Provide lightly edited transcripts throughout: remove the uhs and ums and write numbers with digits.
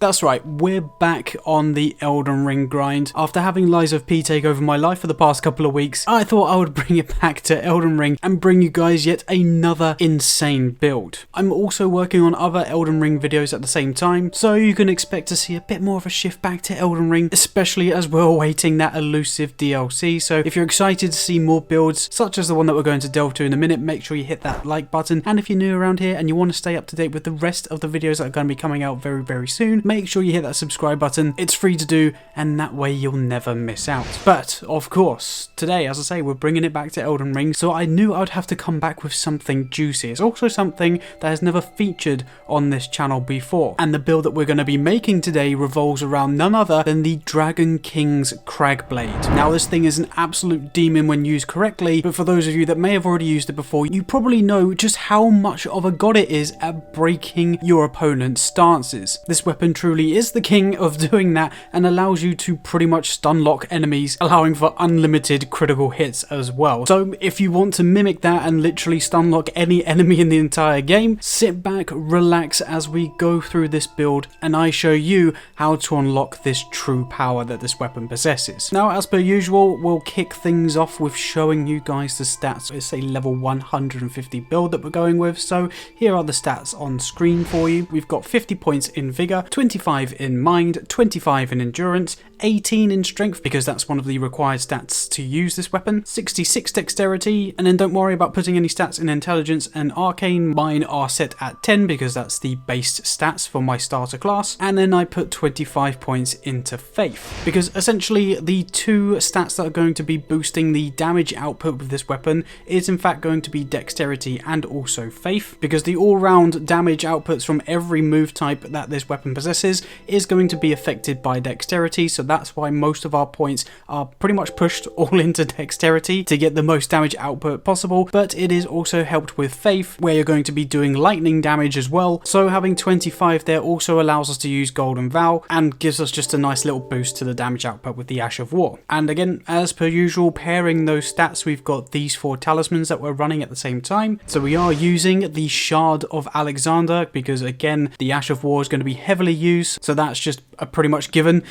That's right, we're back on the Elden Ring grind. After having Lies of P take over my life for the past couple of weeks, I thought I would bring it back to Elden Ring and bring you guys yet another insane build. I'm also working on other Elden Ring videos at the same time, so you can expect to see a bit more of a shift back to Elden Ring, especially as we're awaiting that elusive DLC. So if you're excited to see more builds, such as the one that we're going to delve to in a minute, make sure you hit that like button. And if you're new around here and you want to stay up to date with the rest of the videos that are going to be coming out very soon, make sure you hit that subscribe button. It's free to do, and that way you'll never miss out. But of course, today, as I say, we're bringing it back to Elden Ring, so I knew I'd have to come back with something juicy. It's also something that has never featured on this channel before, and the build that we're going to be making today revolves around none other than the Dragon King's Cragblade. Now, this thing is an absolute demon when used correctly, but for those of you that may have already used it before, you probably know just how much of a god it is at breaking your opponent's stances. This weapon truly is the king of doing that and allows you to pretty much stun lock enemies, allowing for unlimited critical hits as well. So if you want to mimic that and literally stun lock any enemy in the entire game, sit back, relax as we go through this build and I show you how to unlock this true power that this weapon possesses. Now, as per usual, we'll kick things off with showing you guys the stats. It's a level 150 build that we're going with, so here are the stats on screen for you. We've got 50 points in vigor, 25 in mind, 25 in endurance, 18 in strength because that's one of the required stats to use this weapon, 66 dexterity, and then don't worry about putting any stats in intelligence and arcane. Mine are set at 10 because that's the base stats for my starter class, and then I put 25 points into faith because essentially the two stats that are going to be boosting the damage output with this weapon is in fact going to be dexterity and also faith, because the all-round damage outputs from every move type that this weapon possesses is going to be affected by dexterity, so that's why most of our points are pretty much pushed all into dexterity to get the most damage output possible. But it is also helped with faith, where you're going to be doing lightning damage as well, so having 25 there also allows us to use Golden Vow and gives us just a nice little boost to the damage output with the Ash of War. And again, as per usual, pairing those stats, we've got these 4 talismans that we're running at the same time. So we are using the Shard of Alexander because again, the Ash of War is going to be heavily used, so that's just a pretty much given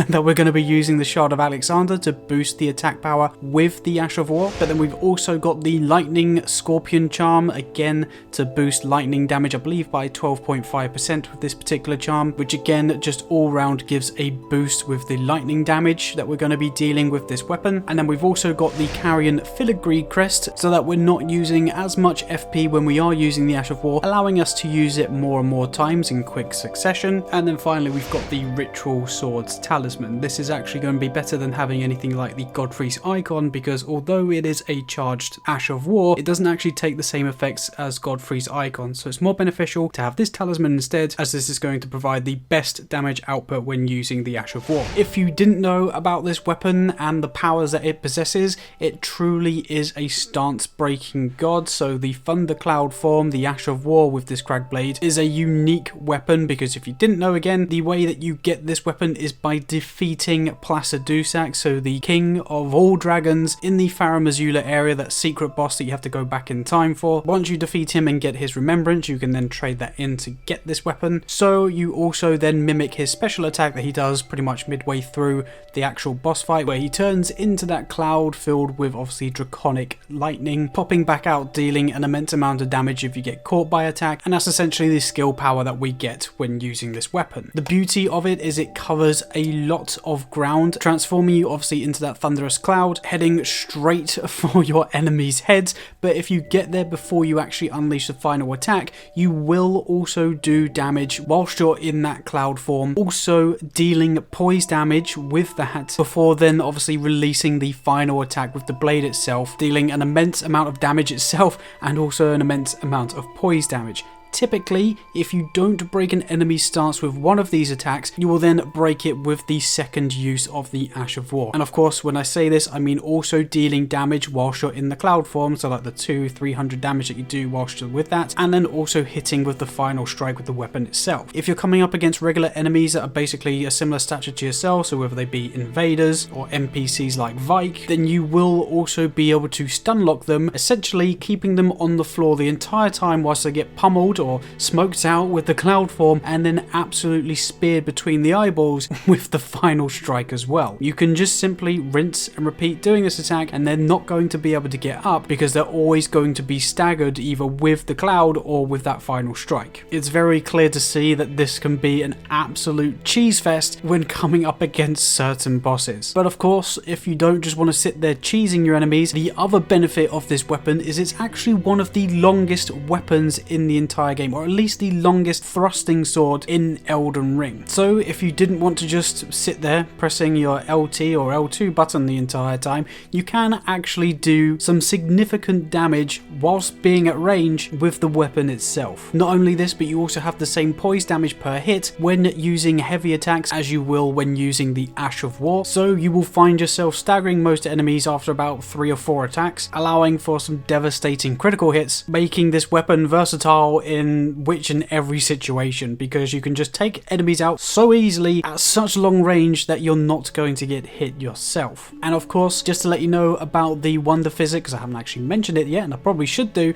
that we're going to be using the Shard of Alexander to boost the attack power with the Ash of War. But then we've also got the Lightning Scorpion Charm, again to boost lightning damage, I believe by 12.5% with this particular charm, which again just all round gives a boost with the lightning damage that we're going to be dealing with this weapon. And then we've also got the Carrion Filigree Crest, so that we're not using as much FP when we are using the Ash of War, allowing us to use it more and more times in quick succession. And then finally we've got the Ritual Swords Talisman. This is actually going to be better than having anything like the Godfrey's Icon, because although it is a charged Ash of War, it doesn't actually take the same effects as Godfrey's Icon, so it's more beneficial to have this talisman instead, as this is going to provide the best damage output when using the Ash of War. If you didn't know about this weapon and the powers that it possesses, it truly is a stance breaking god. So the Thundercloud form, the Ash of War with this Cragblade, is a unique weapon, because if you didn't know, again, the way that you get this weapon is by defeating Placidusac, so the king of all dragons in the Faramazula area, that secret boss that you have to go back in time for. Once you defeat him and get his remembrance, you can then trade that in to get this weapon. So you also then mimic his special attack that he does pretty much midway through the actual boss fight, where he turns into that cloud filled with obviously draconic lightning, popping back out, dealing an immense amount of damage if you get caught by attack. And that's essentially the skill power that we get when using this weapon. The beauty of it is it covers a lot of ground, transforming you obviously into that thunderous cloud, heading straight for your enemy's heads. But if you get there before you actually unleash the final attack, you will also do damage whilst you're in that cloud form, also dealing poise damage with that, before then obviously releasing the final attack with the blade itself, dealing an immense amount of damage itself and also an immense amount of poise damage. Typically, if you don't break an enemy's stance with one of these attacks, you will then break it with the second use of the Ash of War. And of course, when I say this, I mean also dealing damage whilst you're in the cloud form, so like the 200-300 damage that you do whilst you're with that, and then also hitting with the final strike with the weapon itself. If you're coming up against regular enemies that are basically a similar stature to yourself, so whether they be invaders or NPCs like Vike, then you will also be able to stun lock them, essentially keeping them on the floor the entire time whilst they get pummeled or smoked out with the cloud form and then absolutely speared between the eyeballs with the final strike as well. You can just simply rinse and repeat doing this attack and they're not going to be able to get up because they're always going to be staggered either with the cloud or with that final strike. It's very clear to see that this can be an absolute cheese fest when coming up against certain bosses. But of course, if you don't just want to sit there cheesing your enemies, the other benefit of this weapon is it's actually one of the longest weapons in the entire game, or at least the longest thrusting sword in Elden Ring. So if you didn't want to just sit there pressing your LT or L2 button the entire time, you can actually do some significant damage whilst being at range with the weapon itself. Not only this, but you also have the same poise damage per hit when using heavy attacks as you will when using the Ash of War, so you will find yourself staggering most enemies after about 3 or 4 attacks, allowing for some devastating critical hits, making this weapon versatile in which and every situation, because you can just take enemies out so easily at such long range that you're not going to get hit yourself. And of course, just to let you know about the Wonder Physick, because I haven't actually mentioned it yet and I probably should do,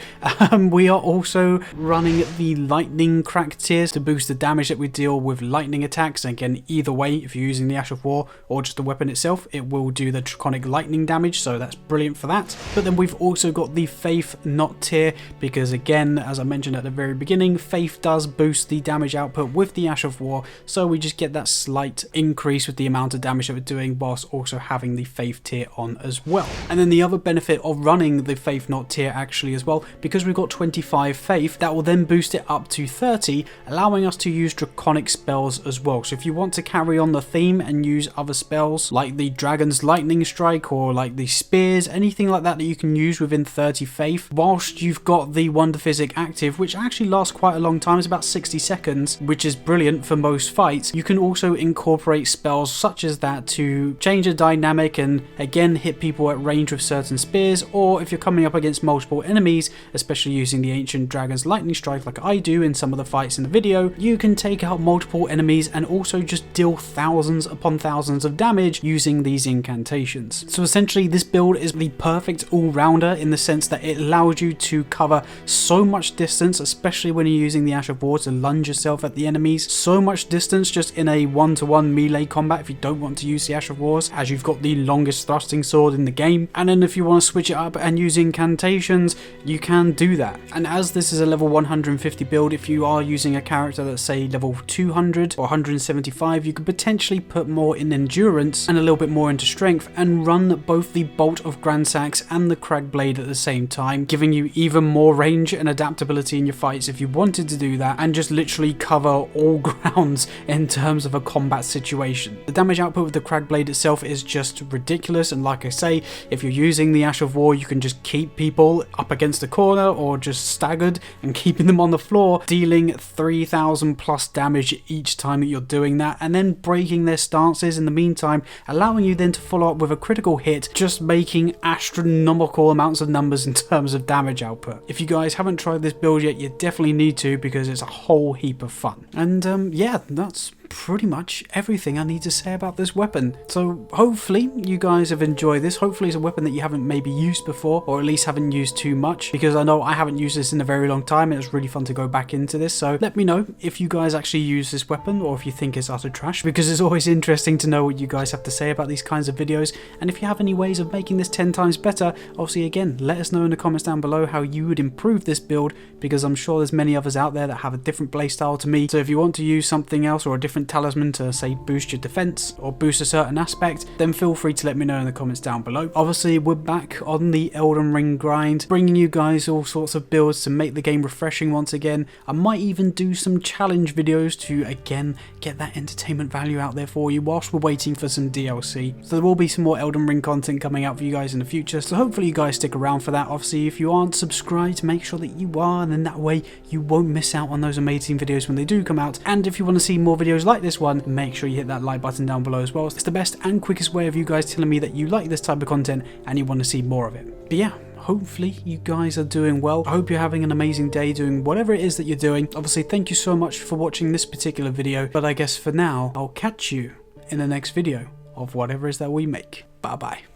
we are also running the lightning crack tiers to boost the damage that we deal with lightning attacks. And again, either way, if you're using the Ash of War or just the weapon itself, it will do the draconic lightning damage, so that's brilliant for that. But then we've also got the Faith Not tier, because again, as I mentioned at the very beginning, Faith does boost the damage output with the Ash of War, so we just get that slight increase with the amount of damage that we're doing whilst also having the Faith tier on as well. And then the other benefit of running the Faith Not tier actually as well, because we've got 25 Faith, that will then boost it up to 30, allowing us to use draconic spells as well. So if you want to carry on the theme and use other spells like the Dragon's Lightning Strike or like the Spears, anything like that that you can use within 30 Faith, whilst you've got the Wonder Physick active, which actually lasts quite a long time, it's about 60 seconds, which is brilliant for most fights. You can also incorporate spells such as that to change the dynamic and again hit people at range with certain spears, or if you're coming up against multiple enemies, especially using the Ancient Dragon's Lightning Strike like I do in some of the fights in the video, you can take out multiple enemies and also just deal thousands upon thousands of damage using these incantations. So essentially this build is the perfect all-rounder in the sense that it allows you to cover so much distance, especially when you're using the Ash of War to lunge yourself at the enemies. So much distance just in a one-to-one melee combat if you don't want to use the Ash of Wars, as you've got the longest thrusting sword in the game. And then if you want to switch it up and use incantations, you can do that. And as this is a level 150 build, if you are using a character that's say level 200 or 175, you could potentially put more in endurance and a little bit more into strength and run both the Bolt of Grandsax and the Cragblade at the same time, giving you even more range and adaptability in your fights if you wanted to do that, and just literally cover all grounds in terms of a combat situation. The damage output with the Cragblade itself is just ridiculous, and like I say, if you're using the Ash of War, you can just keep people up against the corner or just staggered and keeping them on the floor, dealing 3,000 plus damage each time that you're doing that, and then breaking their stances in the meantime, allowing you then to follow up with a critical hit, just making astronomical amounts of numbers in terms of damage output. If you guys haven't tried this build yet, you definitely need to, because it's a whole heap of fun. And yeah, that's pretty much everything I need to say about this weapon. So hopefully you guys have enjoyed this. Hopefully it's a weapon that you haven't maybe used before, or at least haven't used too much, because I know I haven't used this in a very long time and it was really fun to go back into this. So let me know if you guys actually use this weapon or if you think it's utter trash, because it's always interesting to know what you guys have to say about these kinds of videos. And if you have any ways of making this 10 times better, obviously again, let us know in the comments down below how you would improve this build, because I'm sure there's many others out there that have a different playstyle to me. So if you want to use something else or a different talisman to say boost your defense or boost a certain aspect, then feel free to let me know in the comments down below. Obviously we're back on the Elden Ring grind, bringing you guys all sorts of builds to make the game refreshing once again. I might even do some challenge videos to again get that entertainment value out there for you whilst we're waiting for some DLC. So there will be some more Elden Ring content coming out for you guys in the future, so hopefully you guys stick around for that. Obviously if you aren't subscribed, make sure that you are, and then that way you won't miss out on those amazing videos when they do come out. And if you want to see more videos like this one, make sure you hit that like button down below as well. It's the best and quickest way of you guys telling me that you like this type of content and you want to see more of it. But yeah, hopefully you guys are doing well. I hope you're having an amazing day doing whatever it is that you're doing. Obviously thank you so much for watching this particular video, but I guess for now I'll catch you in the next video of whatever it is that we make. Bye bye.